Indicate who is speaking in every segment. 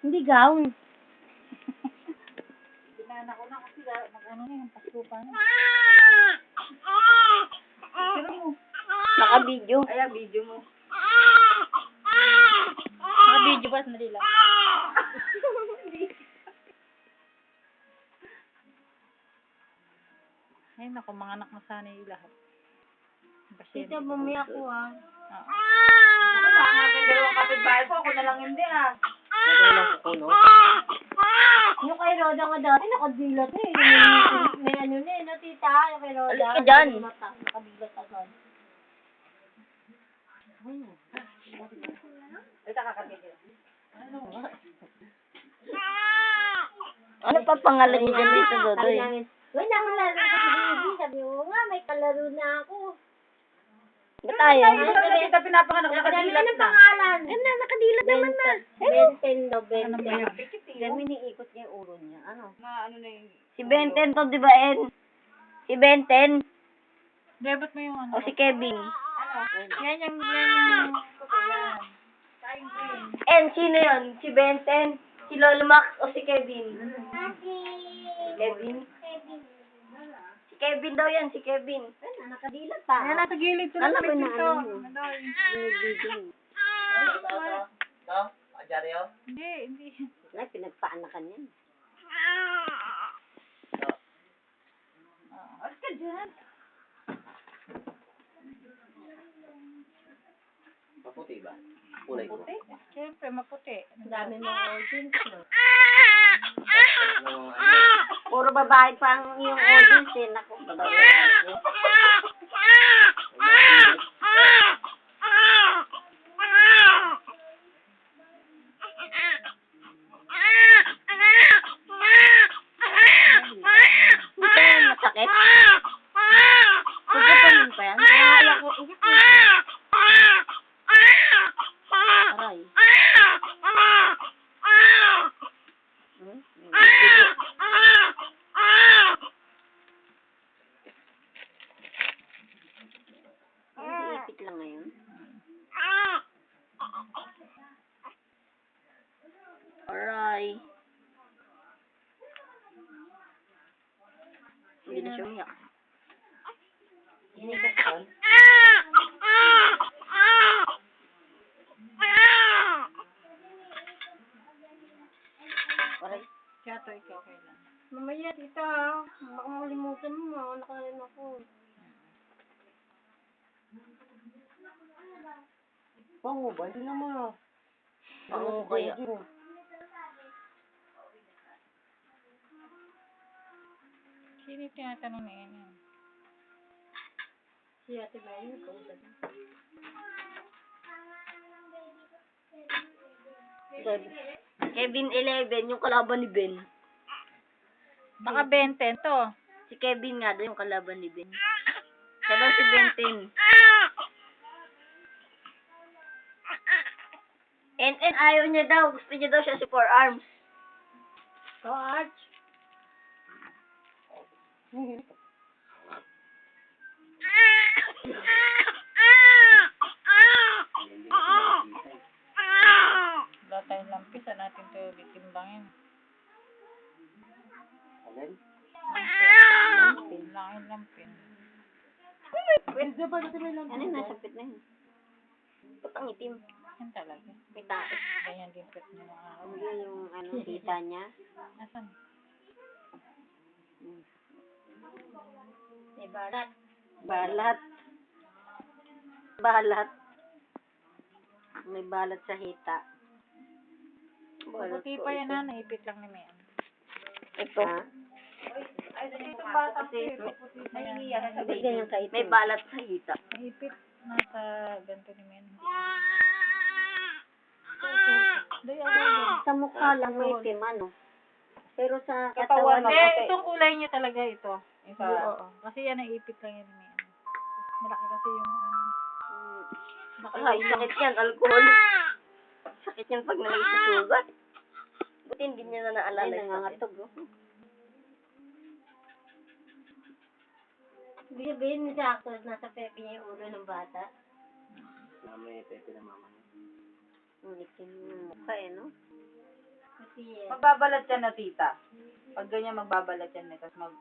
Speaker 1: Hindi gown.
Speaker 2: Binana ko na kasi mag-ano na yung pasukan na. Pero mo.
Speaker 1: Naka-video.
Speaker 2: Ay, video mo.
Speaker 1: Naka-video ba? Sandali lang.
Speaker 2: Ay, naku, mga anak mo sana yung lahat.
Speaker 1: Tita, bumaya ko ah.
Speaker 2: Oo. Ako na nga kayo dalawang kapitbahay ko. Ako na lang hindi
Speaker 1: Lagay lang ko, no? Yung kay Roda nga dati, nakadilat eh. May ano na eh, no, tita? Yung kay Roda. Alis ka dyan. Nakadilat agad.
Speaker 2: Ito kakagigil.
Speaker 1: Ano pa pangalan niya dyan dito, Dodoy? Wala akong laro sa baby. Sabi mo nga, may kalaro na ako. Ba't ayaw?
Speaker 2: Ay, kita pinapanganak nakadilat
Speaker 1: Anong
Speaker 2: na.
Speaker 1: pangalan? Ano, nakadilat naman na. Benten daw,
Speaker 2: Ano ba yung
Speaker 1: Benten.
Speaker 2: pikit
Speaker 1: Kami niikot niya yung ulo niya. Ano?
Speaker 2: Na ano na yung...
Speaker 1: Si Benten to, di ba, En? Si Benten?
Speaker 2: Debot mo yung ano.
Speaker 1: O si Kevin?
Speaker 2: Ano? Yan yung... Yan. Kain green.
Speaker 1: En, sino yun? Si Benten? Si Lolo Max o si Kevin? Kevin? Si Kevin daw yan, si Kevin. Ay, nakadilat pa.
Speaker 2: Ayan, nasa gilid ko
Speaker 1: Alam
Speaker 2: na
Speaker 1: ko
Speaker 2: may
Speaker 1: na,
Speaker 2: pinto.
Speaker 1: ano mo.
Speaker 2: Hindi.
Speaker 1: Ay, pinagpaanakan yan.
Speaker 2: Alis ka dyan.
Speaker 3: Maputi ba? Kulay ko.
Speaker 2: Maputi? Siyempre, maputi.
Speaker 1: Ang dami mga audience, no?
Speaker 3: Ano,
Speaker 1: Puro babae pa ang iyong audience, eh. Naku, babae. Masakit? Puputunin pa yan? Kaya ko, aray. Ipit lang ngayon. Aray. Hindi na siya umiyak. Hinigas ko. Aray.
Speaker 2: Kaya to, ikaw kailan.
Speaker 1: Mamaya, tita. Baka makalimutan mo. Nakain ako.
Speaker 3: pango ba? Hindi naman.
Speaker 1: Pango kaya.
Speaker 2: Sino yung tinatanong na yan?
Speaker 1: Si Ate Bayan, kausap. Kevin 11, yung kalaban ni Ben.
Speaker 2: Baka Benten to.
Speaker 1: Si Kevin nga daw yung kalaban ni Ben. Siya daw si Benten. And ayaw niya daw. Gusto niya daw siya si Four Arms. So, Arch.
Speaker 2: Wala tayong lampis. Saan natin ito bitimbangin?
Speaker 3: Alin?
Speaker 2: Lampin. Laking lampin.
Speaker 3: Pwede ba natin may lang?
Speaker 1: Ano yun? Nasa pit na yun. Ba't ang itim?
Speaker 2: Yan talaga.
Speaker 1: May taas.
Speaker 2: Ganyan din pet niya ng araw.
Speaker 1: Yun yung ano, kita niya.
Speaker 2: Nasaan?
Speaker 1: May balat. Balat. Balat. May balat sa hita.
Speaker 2: Puti pa yan na. Naipit lang ni Mayan.
Speaker 1: Ito.
Speaker 2: Ito ba kasi puti pa yan.
Speaker 1: Hindi ganyan kaitim. May balat sa hita.
Speaker 2: Naipit. Nasa ganito ni Mayan.
Speaker 1: Sa mukha lang may itim, ano? Pero sa
Speaker 2: Katawan.
Speaker 1: katawan,
Speaker 2: Itong kulay niya talaga ito. Isa.
Speaker 1: Oo.
Speaker 2: Kasi yan naipit lang yan ni Mayan. Malaki kasi yung
Speaker 1: Ay, sakit yan, alcohol. Sakit yan pag nalagay sa sugat. Buti hindi niya na naalala yung nangangatog. Hindi sabihin sa ako, nasa pepe niya yung ulo ng bata.
Speaker 3: May pepe na mama niya.
Speaker 1: Ang itim yung mukha eh, no? Kasi,
Speaker 2: Magbabalat yan na tita. Pag ganyan magbabalat yan na, tapos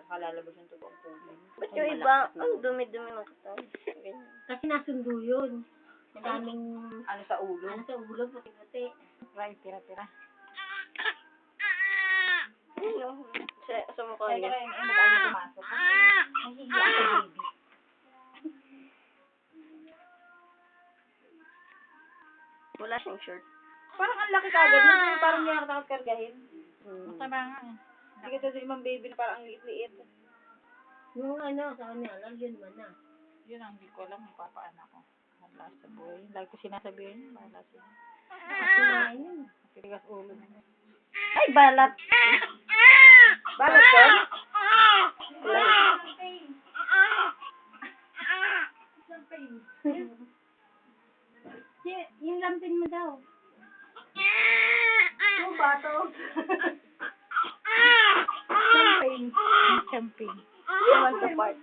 Speaker 2: kalalabas yung totoong kulay.
Speaker 4: Ba't yung iba, ang dumi-dumi ng katawan? Ganyan.
Speaker 1: kasi nasundo yun. Ang daming,
Speaker 2: Ano sa ulo?
Speaker 1: ano sa ulo, puti-puti.
Speaker 2: Right, tira-tira.
Speaker 4: Ano? Sa mukha
Speaker 2: Kaya
Speaker 4: niya.
Speaker 2: kaya yung mag-ano pumasok. Nahihiya sa baby.
Speaker 4: Wala siyang shirt.
Speaker 2: Parang ang laki kagad na, parang hindi nakatakas kargahin.
Speaker 4: Hmm.
Speaker 2: Masama nga eh. Hindi ka sa ibang baby na parang ang liit-liit.
Speaker 1: Yung ano, sa kanila, yun man na.
Speaker 2: Yun ang hindi ko alam kung papaanak ko. Wala sa buhay. Lagi ko sinasabihin, wala siya.
Speaker 1: Kumain yun.
Speaker 2: Tigas ulo na.
Speaker 4: Ay, balat!
Speaker 2: Balat ko?
Speaker 1: Yung lampin mo daw.
Speaker 2: Yung bato. Champagne. Champagne.
Speaker 4: Iwan sa part.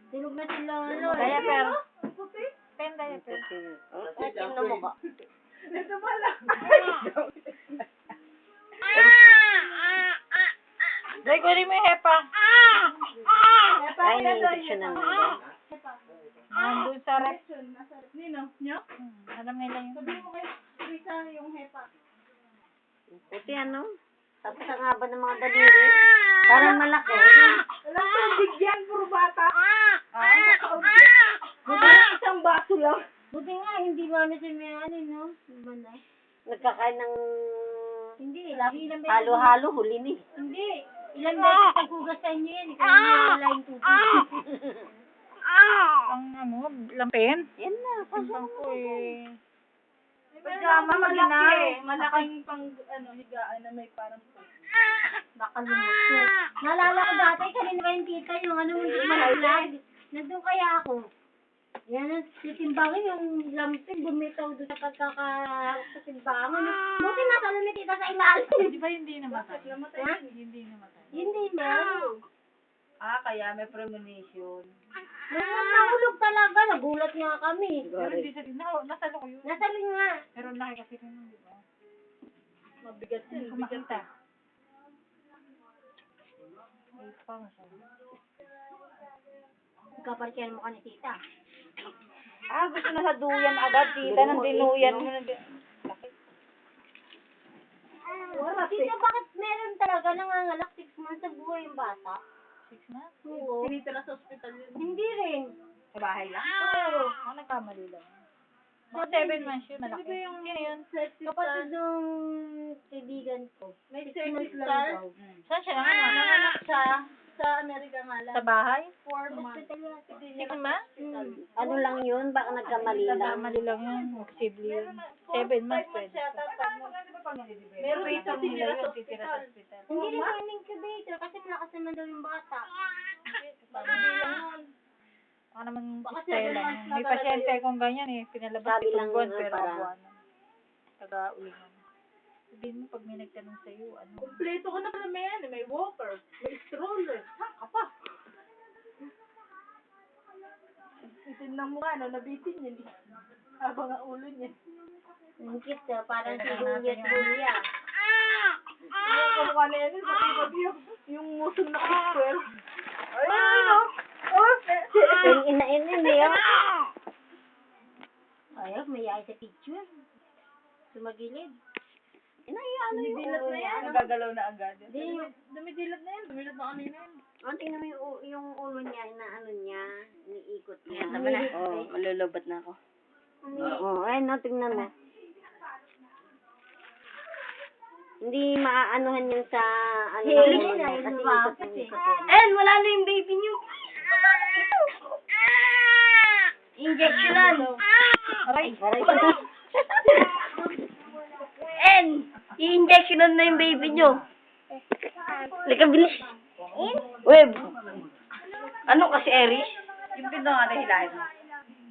Speaker 1: Tulog na sila, ano.
Speaker 2: Diaper. Pen diaper.
Speaker 4: At yung na mukha.
Speaker 2: Ito pala. Dahil ko rin may hepa.
Speaker 4: Ay, ni-injection na nga.
Speaker 2: Nandun sa rep. Nino? Nyo? Alam nila yun.
Speaker 4: Puti ano? Tapos ang haba ng mga daliri. Parang malaki.
Speaker 2: Alam ko, bigyan, puro bata.
Speaker 1: Buti isang baso lang. Buti nga, hindi mo ano si Mayani, no? Diba na?
Speaker 4: Nagkakain ng
Speaker 1: Hindi, lagi ilang beses.
Speaker 4: halo-halo, huli ni.
Speaker 1: Hindi. Ilang beses naghugas sa inyo yan. Ikaw yung wala yung tubig.
Speaker 2: Ang ano, lampin?
Speaker 4: Yan na.
Speaker 2: Ang ko eh.
Speaker 3: Pajama,
Speaker 2: malaki.
Speaker 3: Malaking pang, higaan na may parang
Speaker 1: Nakalimot. Naalala ko dati, kanina ba yung tita, yung ano, hindi malaglag. Nandun kaya ako. Yan ang titimbangin, yung lampin, bumitaw doon sa pagkakahawak sa timbangan. Buti nasa ni tita sa ilalim.
Speaker 2: Di ba hindi namatay?
Speaker 1: Ha?
Speaker 2: Hindi namatay.
Speaker 1: Hindi na.
Speaker 2: Kaya may premonition.
Speaker 1: Nahulog talaga, nagulat nga kami.
Speaker 2: Pero hindi sa nasalo ko yun.
Speaker 1: Nasa nga.
Speaker 2: Pero laki kasi rin, di ba?
Speaker 3: mabigat
Speaker 2: Hindi
Speaker 3: yun.
Speaker 2: ko makita. Ay, pang siya.
Speaker 1: Kapartiyan mo ka ni tita.
Speaker 2: Gusto na sa duyan agad, tita, nang dinuyan mo na.
Speaker 1: Tita, bakit meron talaga nangangalak 6 months sa buhay yung bata?
Speaker 2: 6 na?
Speaker 1: Oo.
Speaker 3: Tinitira sa ospital yun.
Speaker 1: Hindi rin.
Speaker 2: Sa bahay lang?
Speaker 1: Oo.
Speaker 2: Nagkamali lang. Mga 7 months yun, malaki.
Speaker 3: Di ba yung
Speaker 2: Sino yun?
Speaker 1: Kapatid nung kaibigan ko.
Speaker 3: May
Speaker 1: 6 months lang
Speaker 3: star?
Speaker 1: daw.
Speaker 2: Saan siya nanganak?
Speaker 3: Nanganak siya sa Amerika nga lang.
Speaker 2: Sa bahay?
Speaker 3: 4 months.
Speaker 1: Hospital yata.
Speaker 2: 6 months?
Speaker 4: Ano lang yun? Baka nagkamali lang.
Speaker 2: Nagkamali lang yun. Posible yun. 7 months pwede.
Speaker 3: Meron dito tinira sa
Speaker 2: Titira
Speaker 3: ospital.
Speaker 2: sa hospital.
Speaker 1: Hindi rin sa incubator kasi malakas naman daw yung bata.
Speaker 3: Bakit di lang nun?
Speaker 2: Baka naman
Speaker 3: Baka
Speaker 2: stay
Speaker 3: 7
Speaker 2: lang.
Speaker 3: months na
Speaker 2: May
Speaker 3: talaga
Speaker 2: pasyente
Speaker 3: yun.
Speaker 2: kung ganyan eh. Pinalabas
Speaker 4: Sabi
Speaker 2: itong
Speaker 4: lang
Speaker 2: buwan
Speaker 4: nga
Speaker 2: pero
Speaker 4: para-
Speaker 2: kabuanan. Taga-ulingan. Sabihin mo pag may nagtanong sa'yo, ano?
Speaker 3: Kompleto ko na pala may yan. May walker, may stroller. Saan ka pa? Itin ng mukha, no? Nabitin yun. Habang ang ulo niya.
Speaker 1: Ang cute parang si Juliet Julia.
Speaker 3: Yung kamukha na yan, pati yung musong naka-square. Ayun, no? Oh,
Speaker 4: Yung ina-inin niya.
Speaker 1: Ayaw, may yaya sa picture. Sumagilid.
Speaker 4: Inayaan yung
Speaker 3: Dumidilat
Speaker 4: ulo
Speaker 3: na
Speaker 4: niya.
Speaker 3: yan. Nagagalaw na agad.
Speaker 1: Hindi.
Speaker 3: Dumidilat na yan. Dumidilat na kanina yan.
Speaker 4: Ang tingnan mo yung ulo niya, inaano niya, iniikot niya.
Speaker 1: Tama na.
Speaker 4: Oo, malulubat na ako. Oo, ayun no, tingnan mo. Hindi maaanuhan yung sa ano ng
Speaker 1: Hindi
Speaker 4: ulo
Speaker 1: na,
Speaker 4: niya, kasi
Speaker 1: lumapit
Speaker 4: ikot ng
Speaker 1: eh.
Speaker 4: ikot yan.
Speaker 1: En, wala na yung baby niyo. Injectionan.
Speaker 4: Aray.
Speaker 1: En, i-injectionan na yung baby niyo.
Speaker 4: Lika, bilis. Web.
Speaker 1: Ano kasi, Eris?
Speaker 2: Yung pindo nga na hilahin mo.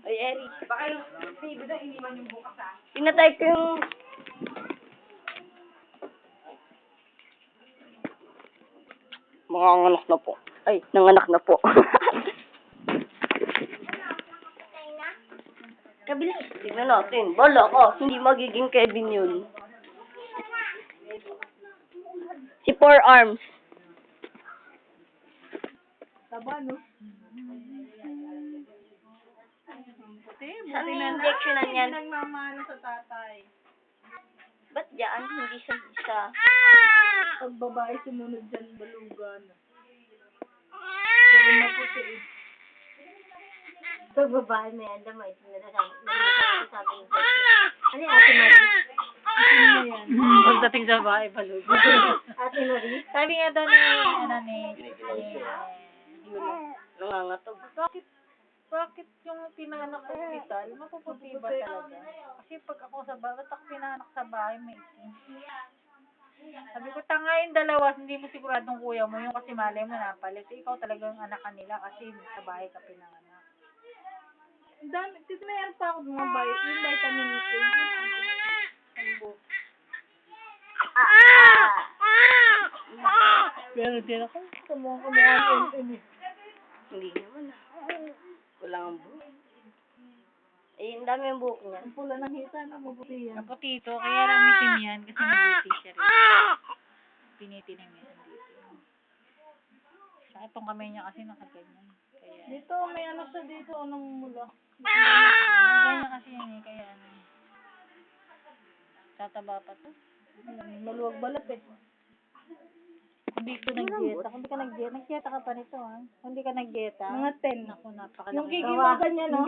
Speaker 4: Ay, Eri.
Speaker 2: Baka yung baby doon, hindi man yung bukas ah.
Speaker 1: Pinatay ko yung...
Speaker 4: Manganganak na po. Ay, nanganak na po. Kabilis. Tignan natin. Bala ka. Hindi magiging Kevin yun. Si Four Arms.
Speaker 3: Taba, no?
Speaker 4: Saan may injectionan yan?
Speaker 3: Nagmamano sa tatay.
Speaker 4: Ba't dyan? Hindi sa isa.
Speaker 3: Pag babae sumunod dyan, balugan. Pero maputi eh.
Speaker 1: Pag babae may andam, may sinasabi ng ano yung Ate Marie?
Speaker 3: Ano yan?
Speaker 2: Pagdating sa bahay, balog.
Speaker 1: Ate Marie?
Speaker 2: Sabi nga daw ni,
Speaker 4: Nangangatog.
Speaker 2: bakit yung pinanganak sa hospital, mapuputi ba talaga? Kasi pag ako sa bahay, ba't ako pinanganak sa bahay, may itim. Sabi ko, tanga yung dalawa, hindi mo siguradong kuya mo, yung kasi malay mo napalit. Ikaw talagang anak kanila kasi sa bahay ka pinanganak.
Speaker 3: Dami, titinayan pa ako mga yung vitamin A. Ang book.
Speaker 2: Pero din ako.
Speaker 3: Kumuhaan eh.
Speaker 4: Hindi naman. Wala ang buhok. Eh, ang dami yung buhok niya.
Speaker 3: Ang pula ng hita na mabuti yan.
Speaker 2: Kaputi ito, kaya lang itim yan kasi nabiti siya rin. Pinitinim yan dito. Sa itong kamay niya kasi nakaganyan. Kaya,
Speaker 3: Dito, may ano siya dito, anong mula.
Speaker 2: ganyan kasi yan eh, kaya ano. Tataba pa to.
Speaker 3: Maluwag balat eh.
Speaker 2: Hindi ko nag-dieta. Hindi ka nag-dieta. Nag-dieta ka pa nito ha. Hindi ka nag-dieta.
Speaker 3: Mga 10.
Speaker 2: Naku, napakalaki.
Speaker 3: Yung kikiwagan niya, no?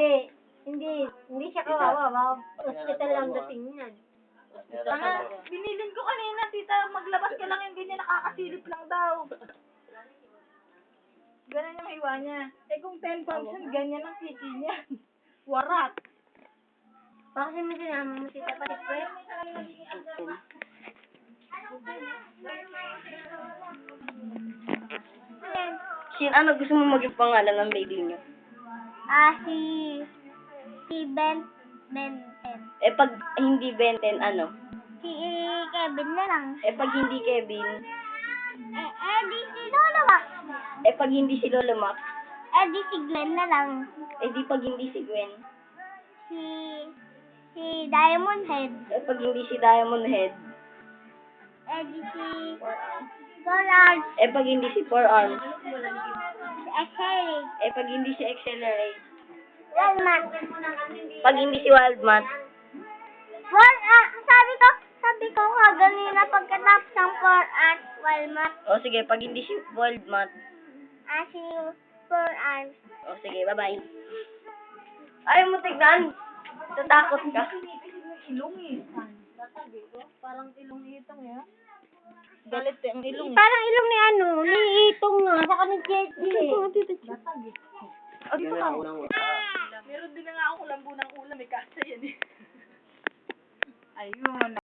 Speaker 1: Hindi siya kawawa. Hospital lang dating niyan.
Speaker 3: Mga, binilin ko kanina, tita, maglabas ka lang yung ganyan, nakakasilip lang daw. Ganun yung maiwa niya. Eh kung 10 pounds yun, ganyan ang kiki niya. Warat.
Speaker 1: Baka kasi mo sinama mo si Tapa Sipwet.
Speaker 4: Ano gusto mo maging pangalan ng baby niyo?
Speaker 1: Si Ben.
Speaker 4: Eh, pag hindi Benten, ano?
Speaker 1: Si Kevin na lang.
Speaker 4: Eh, pag hindi Kevin.
Speaker 1: Di si Lolo Max.
Speaker 4: Eh, pag hindi si Lolo Max.
Speaker 1: Di si Glenn na lang.
Speaker 4: Eh, di pag hindi si Gwen.
Speaker 1: Si Diamond Head.
Speaker 4: Eh, pag hindi si Diamond Head.
Speaker 1: Di si Donald.
Speaker 4: Eh, pag hindi si Four Arms.
Speaker 1: Si Accelerate.
Speaker 4: Eh, pag hindi si Accelerate.
Speaker 1: Walmart.
Speaker 4: Pag hindi si Wildmat.
Speaker 1: Sabi ko kanina pagkatapos ng 4 hours, Walmart.
Speaker 4: O, sige, pag hindi si Wildmat.
Speaker 1: Si 4 hours.
Speaker 4: O, sige, bye-bye. Ayaw mo tignan. Tatakot ka.
Speaker 3: Ilong eh. Parang ilong itong eh. Galit eh, ang ilong eh.
Speaker 1: Parang ilong ni Itong nga, saka ni Jetty.
Speaker 3: Lasag eh.
Speaker 4: O, dito ka.
Speaker 3: Meron din na nga ako lambu ng ulam eh, kasi yan eh.
Speaker 2: Ayun.